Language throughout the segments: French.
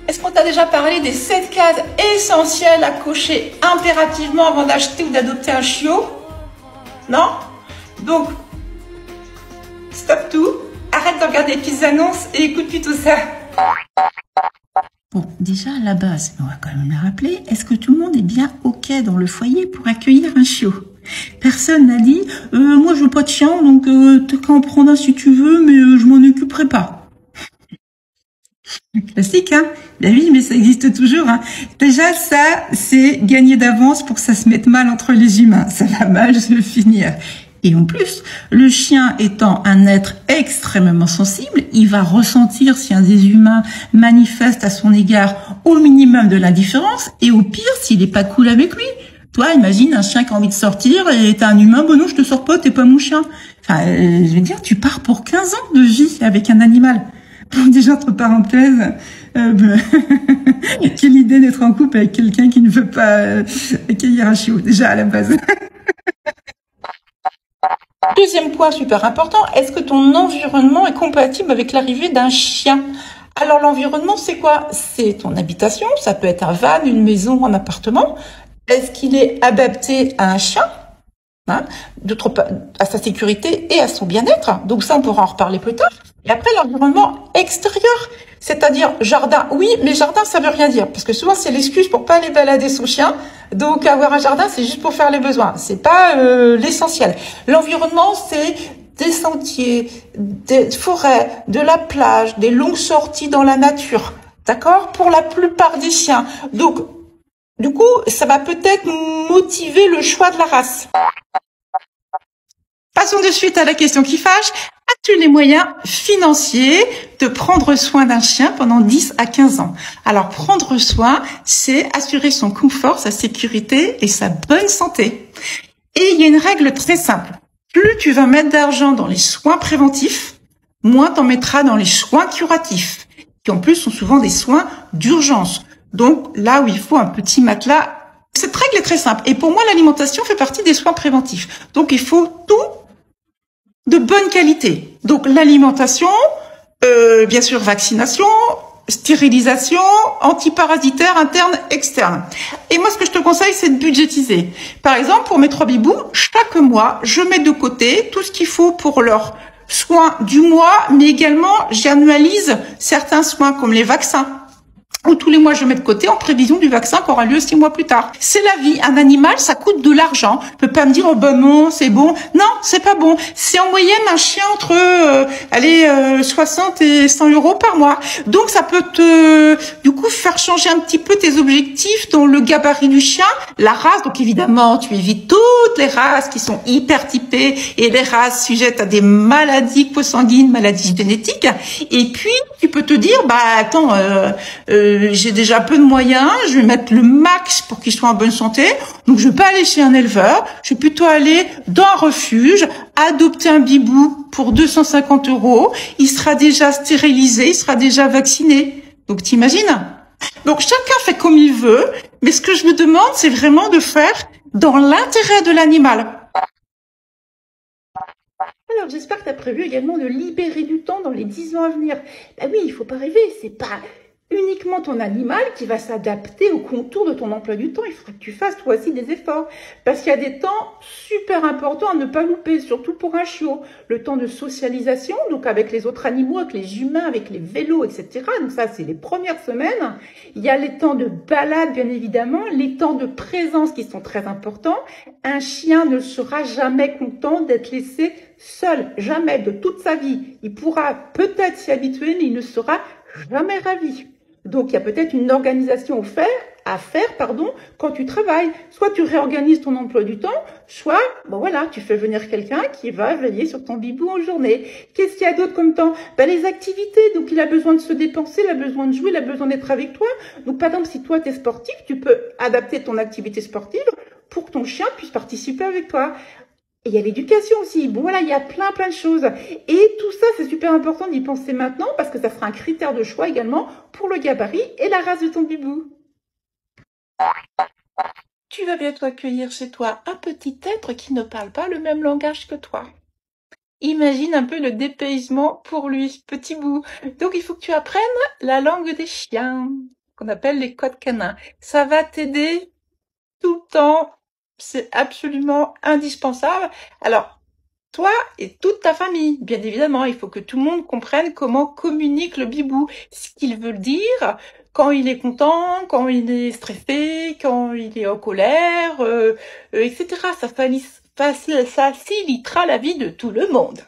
Est-ce qu'on t'a déjà parlé des 7 cases essentielles à cocher impérativement avant d'acheter ou d'adopter un chiot? Non? Donc, stop tout, arrête de regarder les petites annonces et écoute plutôt ça. Bon, déjà à la base, on va quand même le rappeler, est-ce que tout le monde est bien OK dans le foyer pour accueillir un chiot? Personne n'a dit moi je veux pas de chien, donc t'as qu'à en prendre un si tu veux, mais je m'en occuperai pas. Classique, hein? Ben oui, mais ça existe toujours, hein. Déjà, ça, c'est gagner d'avance pour que ça se mette mal entre les humains. Ça va mal se finir. Et en plus, le chien étant un être extrêmement sensible, il va ressentir si un des humains manifeste à son égard au minimum de l'indifférence, et au pire, s'il est pas cool avec lui. Toi, imagine un chien qui a envie de sortir et t'as un humain, bon non, je te sors pas, t'es pas mon chien. Enfin, je veux dire, tu pars pour 15 ans de vie avec un animal. Bon, déjà, entre parenthèses, quelle idée d'être en couple avec quelqu'un qui ne veut pas accueillir un chiot, déjà à la base. Deuxième point super important, est-ce que ton environnement est compatible avec l'arrivée d'un chien? Alors l'environnement, c'est quoi? C'est ton habitation, ça peut être un van, une maison, un appartement. Est-ce qu'il est adapté à un chien, hein, à sa sécurité et à son bien-être? Donc ça, on pourra en reparler plus tard. Et après, l'environnement extérieur, c'est-à-dire jardin. Oui, mais jardin, ça veut rien dire, parce que souvent, c'est l'excuse pour pas aller balader son chien. Donc, avoir un jardin, c'est juste pour faire les besoins. C'est pas l'essentiel. L'environnement, c'est des sentiers, des forêts, de la plage, des longues sorties dans la nature. D'accord? Pour la plupart des chiens. Donc, du coup, ça va peut-être motiver le choix de la race. Passons de suite à la question qui fâche. As-tu les moyens financiers de prendre soin d'un chien pendant 10 à 15 ans? Alors, prendre soin, c'est assurer son confort, sa sécurité et sa bonne santé. Et il y a une règle très simple. Plus tu vas mettre d'argent dans les soins préventifs, moins t'en mettras dans les soins curatifs, qui en plus sont souvent des soins d'urgence. Donc, là où il faut un petit matelas, cette règle est très simple. Et pour moi, l'alimentation fait partie des soins préventifs. Donc, il faut tout de bonne qualité. Donc l'alimentation, bien sûr vaccination, stérilisation, antiparasitaire interne, externe. Et moi, ce que je te conseille, c'est de budgétiser. Par exemple, pour mes 3 bibous, chaque mois, je mets de côté tout ce qu'il faut pour leurs soins du mois, mais également j'annualise certains soins comme les vaccins. Ou tous les mois, je mets de côté en prévision du vaccin qui aura lieu 6 mois plus tard. C'est la vie. Un animal, ça coûte de l'argent. Tu peux pas me dire, oh ben non, c'est bon. Non, c'est pas bon. C'est en moyenne un chien entre, 60 et 100 euros par mois. Donc, ça peut te, du coup, faire changer un petit peu tes objectifs dans le gabarit du chien, la race. Donc, évidemment, tu évites toutes les races qui sont hyper typées et les races sujettes à des maladies consanguines, maladies génétiques. Et puis, tu peux te dire, bah, attends, j'ai déjà peu de moyens, je vais mettre le max pour qu'il soit en bonne santé, donc je vais pas aller chez un éleveur, je vais plutôt aller dans un refuge, adopter un bibou pour 250 €, il sera déjà stérilisé, il sera déjà vacciné. Donc t'imagines? Donc chacun fait comme il veut, mais ce que je me demande, c'est vraiment de faire dans l'intérêt de l'animal. Alors j'espère que tu as prévu également de libérer du temps dans les 10 ans à venir. Ben oui, il faut pas rêver, c'est pas uniquement ton animal qui va s'adapter au contour de ton emploi du temps. Il faut que tu fasses toi aussi des efforts. Parce qu'il y a des temps super importants à ne pas louper, surtout pour un chiot. Le temps de socialisation, donc avec les autres animaux, avec les humains, avec les vélos, etc. Donc ça, c'est les premières semaines. Il y a les temps de balade, bien évidemment, les temps de présence qui sont très importants. Un chien ne sera jamais content d'être laissé seul, jamais de toute sa vie. Il pourra peut-être s'y habituer, mais il ne sera jamais ravi. Donc, il y a peut-être une organisation à faire, quand tu travailles. Soit tu réorganises ton emploi du temps, soit, bon voilà, tu fais venir quelqu'un qui va veiller sur ton bibou en journée. Qu'est-ce qu'il y a d'autre comme temps? Ben, les activités. Donc, il a besoin de se dépenser, il a besoin de jouer, il a besoin d'être avec toi. Donc, par exemple, si toi, tu es sportif, tu peux adapter ton activité sportive pour que ton chien puisse participer avec toi. Et il y a l'éducation aussi. Bon, voilà, il y a plein de choses. Et tout ça, c'est super important d'y penser maintenant parce que ça sera un critère de choix également pour le gabarit et la race de ton bibou. Tu vas bientôt accueillir chez toi un petit être qui ne parle pas le même langage que toi. Imagine un peu le dépaysement pour lui, petit bout. Donc, il faut que tu apprennes la langue des chiens. qu'on appelle les codes canins. Ça va t'aider tout le temps. C'est absolument indispensable. Alors, toi et toute ta famille, bien évidemment, il faut que tout le monde comprenne comment communique le bibou, ce qu'il veut dire quand il est content, quand il est stressé, quand il est en colère, etc. Ça facilitera la vie de tout le monde.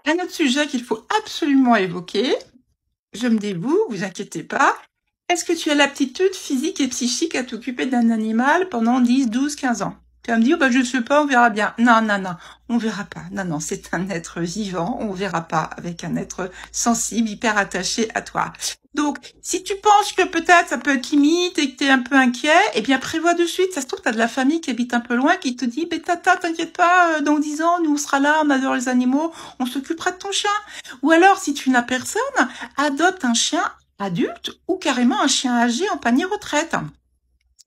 Un autre sujet qu'il faut absolument évoquer, je me dévoue, vous inquiétez pas. Est-ce que tu as l'aptitude physique et psychique à t'occuper d'un animal pendant 10, 12, 15 ans? Tu vas me dire, bah, je sais pas, on verra bien. Non, non, non, on verra pas. Non, non, c'est un être vivant, on verra pas avec un être sensible, hyper attaché à toi. Donc, si tu penses que peut-être ça peut être limite et que tu es un peu inquiet, eh bien, prévois de suite. Ça se trouve, tu as de la famille qui habite un peu loin qui te dit, bah, tata, t'inquiète pas, dans 10 ans, nous, on sera là, on adore les animaux, on s'occupera de ton chien. Ou alors, si tu n'as personne, adopte un chien adulte ou carrément un chien âgé en panier retraite.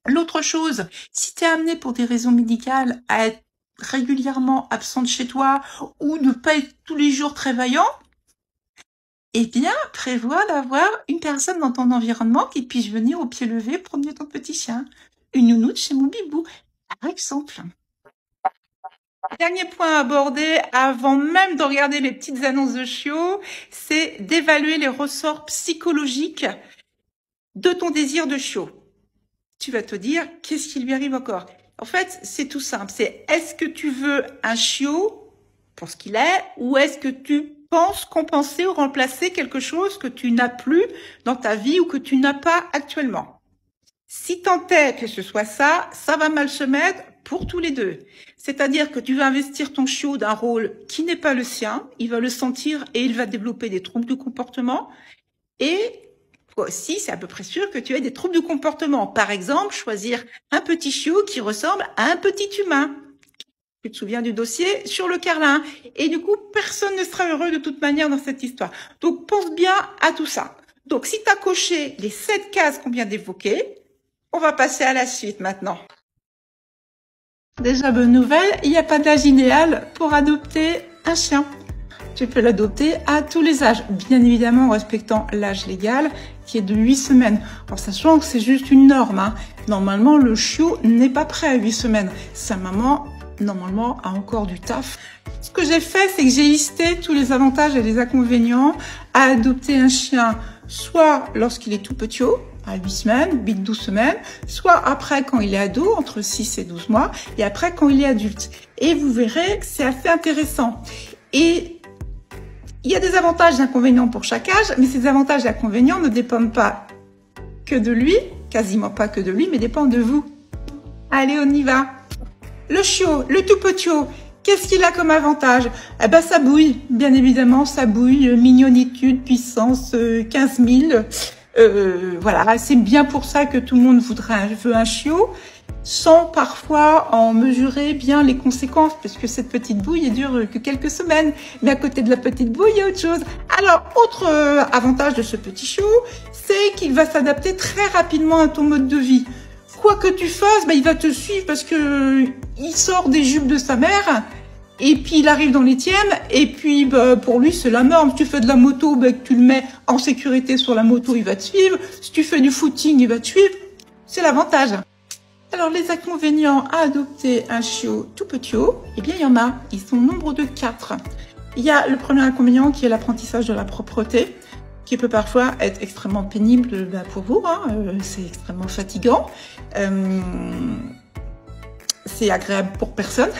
L'autre chose, si tu es amené pour des raisons médicales à être régulièrement absent de chez toi ou ne pas être tous les jours très vaillant, eh bien, prévois d'avoir une personne dans ton environnement qui puisse venir au pied levé promener ton petit chien. Une nounou de chez mon bibou, par exemple. Dernier point à aborder avant même de regarder les petites annonces de chiots, c'est d'évaluer les ressorts psychologiques de ton désir de chiot. Tu vas te dire, qu'est-ce qui lui arrive encore? En fait, c'est tout simple. C'est est-ce que tu veux un chiot pour ce qu'il est ou est-ce que tu penses compenser ou remplacer quelque chose que tu n'as plus dans ta vie ou que tu n'as pas actuellement? Si tant est que ce soit ça, ça va mal se mettre pour tous les deux. C'est-à-dire que tu vas investir ton chiot d'un rôle qui n'est pas le sien, il va le sentir et il va développer des troubles de comportement. Et aussi, c'est à peu près sûr que tu as des troubles de comportement. Par exemple, choisir un petit chiot qui ressemble à un petit humain. Tu te souviens du dossier sur le carlin. Et du coup, personne ne sera heureux de toute manière dans cette histoire. Donc, pense bien à tout ça. Donc, si tu as coché les 7 cases qu'on vient d'évoquer, on va passer à la suite maintenant. Déjà, bonne nouvelle, il n'y a pas d'âge idéal pour adopter un chien. Tu peux l'adopter à tous les âges, bien évidemment en respectant l'âge légal qui est de 8 semaines. En sachant que c'est juste une norme. Hein. Normalement, le chiot n'est pas prêt à 8 semaines. Sa maman, normalement, a encore du taf. Ce que j'ai fait, c'est que j'ai listé tous les avantages et les inconvénients à adopter un chien, soit lorsqu'il est tout petit, à 8 semaines, 8-12 semaines, soit après quand il est ado, entre 6 et 12 mois, et après quand il est adulte. Et vous verrez que c'est assez intéressant. Et il y a des avantages et inconvénients pour chaque âge, mais ces avantages et inconvénients ne dépendent pas que de lui, quasiment pas que de lui, mais dépendent de vous. Allez, on y va. Le chiot, le tout petit chiot, qu'est-ce qu'il a comme avantage? Eh ben, ça bouille, bien évidemment, ça bouille, mignonitude, puissance, 15 000. Voilà, c'est bien pour ça que tout le monde veut un chiot, sans parfois en mesurer bien les conséquences, parce que cette petite bouille, elle dure que quelques semaines. Mais à côté de la petite bouille, il y a autre chose. Alors, autre avantage de ce petit chiot, c'est qu'il va s'adapter très rapidement à ton mode de vie. Quoi que tu fasses, il va te suivre parce que il sort des jupes de sa mère. Et puis, il arrive dans les tiennes, et puis, pour lui, c'est la norme. Si tu fais de la moto, que tu le mets en sécurité sur la moto, il va te suivre. Si tu fais du footing, il va te suivre. C'est l'avantage. Alors, les inconvénients à adopter un chiot tout petit, eh bien, il y en a. Ils sont au nombre de 4. Il y a le premier inconvénient qui est l'apprentissage de la propreté, qui peut parfois être extrêmement pénible pour vous. Hein. C'est extrêmement fatigant. C'est agréable pour personne,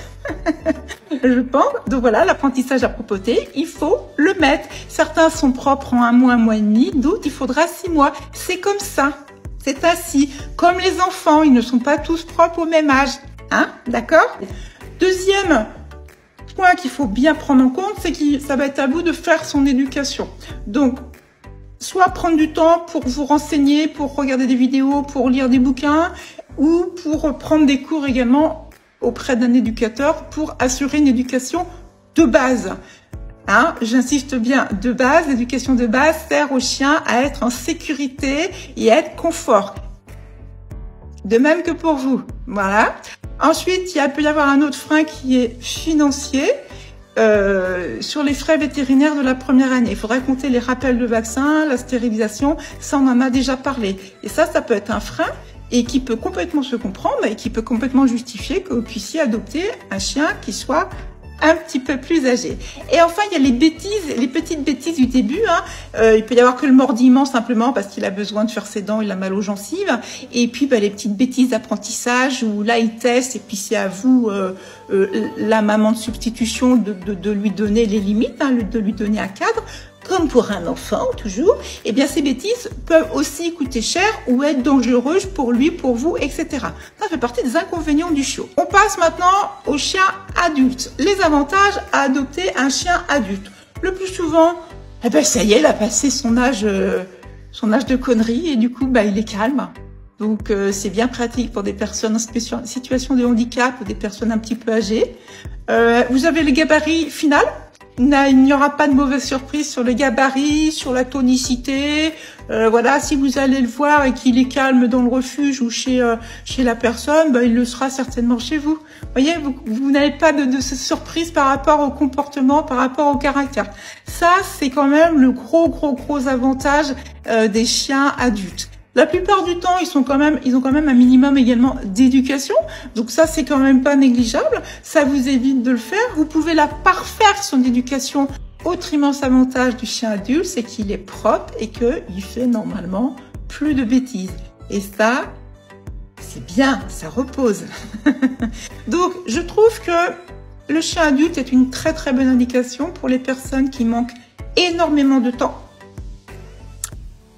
je pense. Donc voilà, l'apprentissage à propreté, il faut le mettre. Certains sont propres en 1 mois et demi, d'autres, il faudra 6 mois. C'est comme ça, c'est ainsi. Comme les enfants, ils ne sont pas tous propres au même âge. Hein, d'accord? Deuxième point qu'il faut bien prendre en compte, c'est que ça va être à vous de faire son éducation. Donc, soit prendre du temps pour vous renseigner, pour regarder des vidéos, pour lire des bouquins, ou pour prendre des cours également auprès d'un éducateur pour assurer une éducation de base. Hein, j'insiste bien, de base, l'éducation de base sert au chien à être en sécurité et à être confort. De même que pour vous. Voilà. Ensuite, il peut y avoir un autre frein qui est financier. sur les frais vétérinaires de la première année. Il faudrait compter les rappels de vaccins, la stérilisation, ça on en a déjà parlé. Et ça peut être un frein et qui peut complètement se comprendre et qui peut complètement justifier que vous puissiez adopter un chien qui soit un petit peu plus âgé. Et enfin, il y a les bêtises, les petites bêtises du début. Il peut y avoir que le mordillement simplement parce qu'il a besoin de faire ses dents, il a mal aux gencives. Et puis les petites bêtises d'apprentissage où là il teste et puis c'est à vous, la maman de substitution, de lui donner les limites, de lui donner un cadre. Comme pour un enfant, toujours, eh bien, ces bêtises peuvent aussi coûter cher ou être dangereuses pour lui, pour vous, etc. Ça fait partie des inconvénients du chiot. On passe maintenant aux chiens adultes. Les avantages à adopter un chien adulte. Le plus souvent, eh ben, ça y est, il a passé son âge de conneries et du coup, il est calme. Donc, c'est bien pratique pour des personnes en situation de handicap ou des personnes un petit peu âgées. Vous avez le gabarit final. Il n'y aura pas de mauvaise surprise sur le gabarit, sur la tonicité. Voilà, si vous allez le voir et qu'il est calme dans le refuge ou chez la personne, il le sera certainement chez vous. Vous voyez, vous n'avez pas de surprise par rapport au comportement, par rapport au caractère. Ça, c'est quand même le gros avantage des chiens adultes. La plupart du temps, ils ont quand même un minimum également d'éducation. Donc ça, c'est quand même pas négligeable. Ça vous évite de le faire. Vous pouvez la parfaire, son éducation. Autre immense avantage du chien adulte, c'est qu'il est propre et qu'il fait normalement plus de bêtises. Et ça, c'est bien, ça repose. Donc, je trouve que le chien adulte est une très bonne indication pour les personnes qui manquent énormément de temps,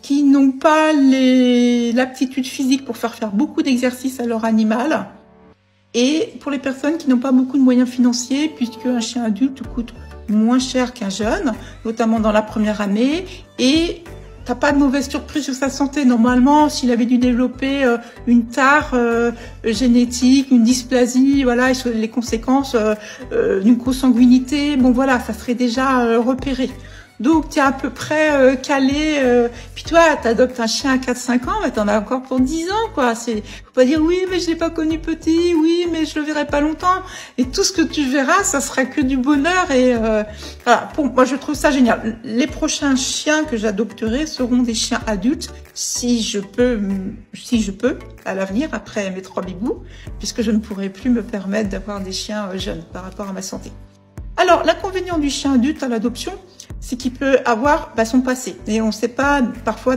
qui n'ont pas l'aptitude physique pour faire beaucoup d'exercices à leur animal, et pour les personnes qui n'ont pas beaucoup de moyens financiers, puisque un chien adulte coûte moins cher qu'un jeune, notamment dans la première année, et t'as pas de mauvaise surprise sur sa santé. Normalement, s'il avait dû développer une tare génétique, une dysplasie, voilà, et les conséquences d'une consanguinité, voilà, ça serait déjà repéré. Donc, tu es à peu près calé. Puis toi, tu adoptes un chien à 4-5 ans, t'en as encore pour 10 ans, quoi. Faut pas dire, oui, mais je l'ai pas connu petit, oui, mais je le verrai pas longtemps. Et tout ce que tu verras, ça sera que du bonheur. Et voilà, moi, je trouve ça génial. Les prochains chiens que j'adopterai seront des chiens adultes, si je peux, à l'avenir, après mes 3 bibous, puisque je ne pourrai plus me permettre d'avoir des chiens jeunes par rapport à ma santé. Alors, l'inconvénient du chien adulte à l'adoption, c'est qu'il peut avoir son passé. Et on ne sait pas parfois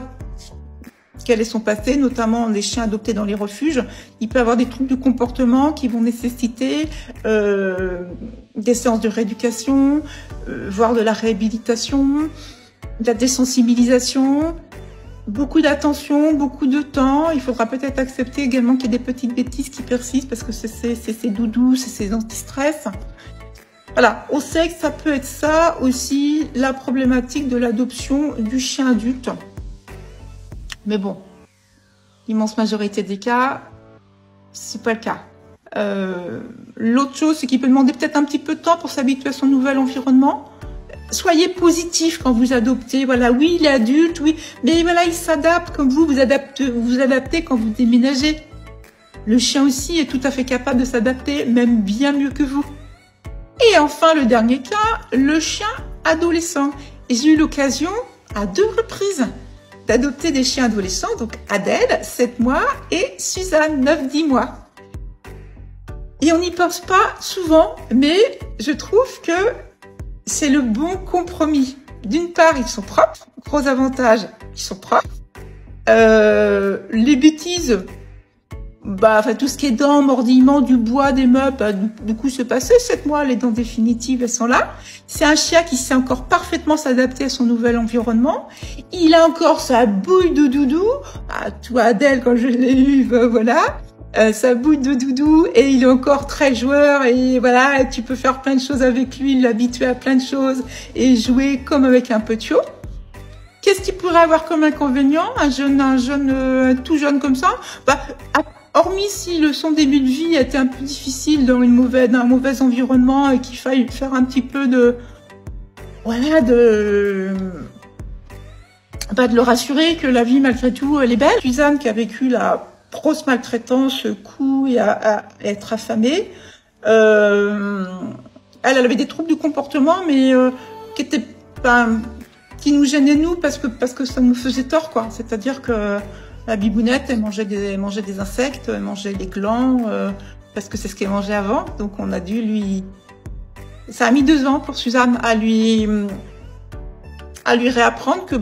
quel est son passé, notamment les chiens adoptés dans les refuges. Il peut avoir des troubles de comportement qui vont nécessiter des séances de rééducation, voire de la réhabilitation, de la désensibilisation, beaucoup d'attention, beaucoup de temps. Il faudra peut-être accepter également qu'il y ait des petites bêtises qui persistent parce que c'est ces doudous, c'est ces anti-stress. Voilà, on sait que ça peut être ça aussi, la problématique de l'adoption du chien adulte. Mais bon, l'immense majorité des cas, c'est pas le cas. L'autre chose, c'est qu'il peut demander peut-être un petit peu de temps pour s'habituer à son nouvel environnement. Soyez positif quand vous adoptez. Voilà, oui, il est adulte, oui, mais voilà, il s'adapte comme vous adaptez quand vous déménagez. Le chien aussi est tout à fait capable de s'adapter, même bien mieux que vous. Et enfin, le dernier cas, le chien adolescent. Et j'ai eu l'occasion, à 2 reprises, d'adopter des chiens adolescents, donc Adèle, 7 mois, et Suzanne, 9-10 mois. Et on n'y pense pas souvent, mais je trouve que c'est le bon compromis. D'une part, ils sont propres, gros avantage, ils sont propres. Les bêtises, tout ce qui est dents, mordillements, du bois, des meubles, du coup, se passer 7 mois, les dents définitives, elles sont là. C'est un chien qui sait encore parfaitement s'adapter à son nouvel environnement. Il a encore sa bouille de doudou. Toi, Adèle, quand je l'ai eu, voilà. Sa bouille de doudou, et il est encore très joueur, et voilà, tu peux faire plein de choses avec lui, l'habituer à plein de choses, et jouer comme avec un petiot. Qu'est-ce qu'il pourrait avoir comme inconvénient, un jeune, tout jeune comme ça? Hormis si son début de vie était un peu difficile dans un mauvais environnement et qu'il faille faire un petit peu de le rassurer que la vie malgré tout elle est belle. Suzanne qui a vécu la grosse maltraitance, coup et à être affamée, Elle avait des troubles du comportement, mais qui étaient qui nous gênaient nous parce que ça nous faisait tort, quoi. C'est-à-dire que la bibounette, elle mangeait des insectes, elle mangeait les glands, parce que c'est ce qu'elle mangeait avant. Donc on a dû lui... Ça a mis 2 ans pour Suzanne à lui réapprendre que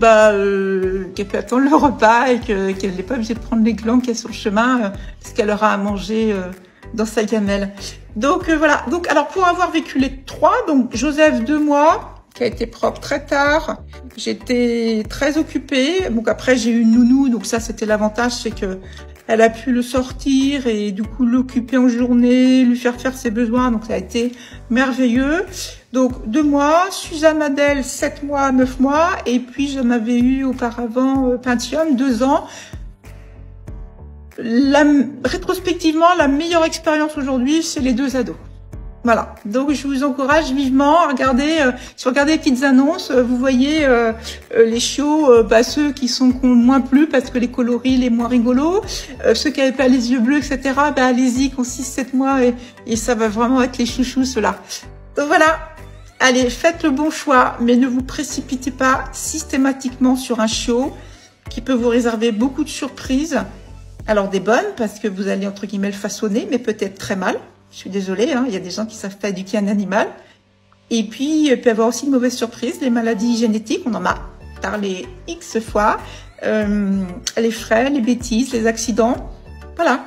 qu'elle peut attendre le repas et qu'elle n'est pas obligée de prendre les glands qu'il y a sur le chemin, parce qu'elle aura à manger dans sa gamelle. Donc voilà. Donc alors pour avoir vécu les 3, donc Joseph 2 mois, qui a été propre très tard. J'étais très occupée. Donc après j'ai eu une nounou, donc ça c'était l'avantage, c'est que elle a pu le sortir et du coup l'occuper en journée, lui faire ses besoins. Donc ça a été merveilleux. Donc 2 mois, Suzanne Adèle 7 mois, 9 mois, et puis j'en avais eu auparavant Pentium 2 ans. Rétrospectivement, la meilleure expérience aujourd'hui, c'est les 2 ados. Voilà, donc je vous encourage vivement à regarder, si vous regardez les petites annonces, vous voyez les chiots, ceux qui ont moins plu parce que les coloris les moins rigolos, ceux qui n'avaient pas les yeux bleus, etc., allez-y, qui ont 6-7 mois et ça va vraiment être les chouchous, ceux-là. Donc voilà, allez, faites le bon choix, mais ne vous précipitez pas systématiquement sur un chiot qui peut vous réserver beaucoup de surprises. Alors des bonnes, parce que vous allez entre guillemets le façonner, mais peut-être très mal. Je suis désolée, il y a des gens qui savent pas éduquer un animal. Et puis, il peut y avoir aussi de mauvaises surprises, les maladies génétiques, on en a parlé X fois, les fraises, les bêtises, les accidents. Voilà.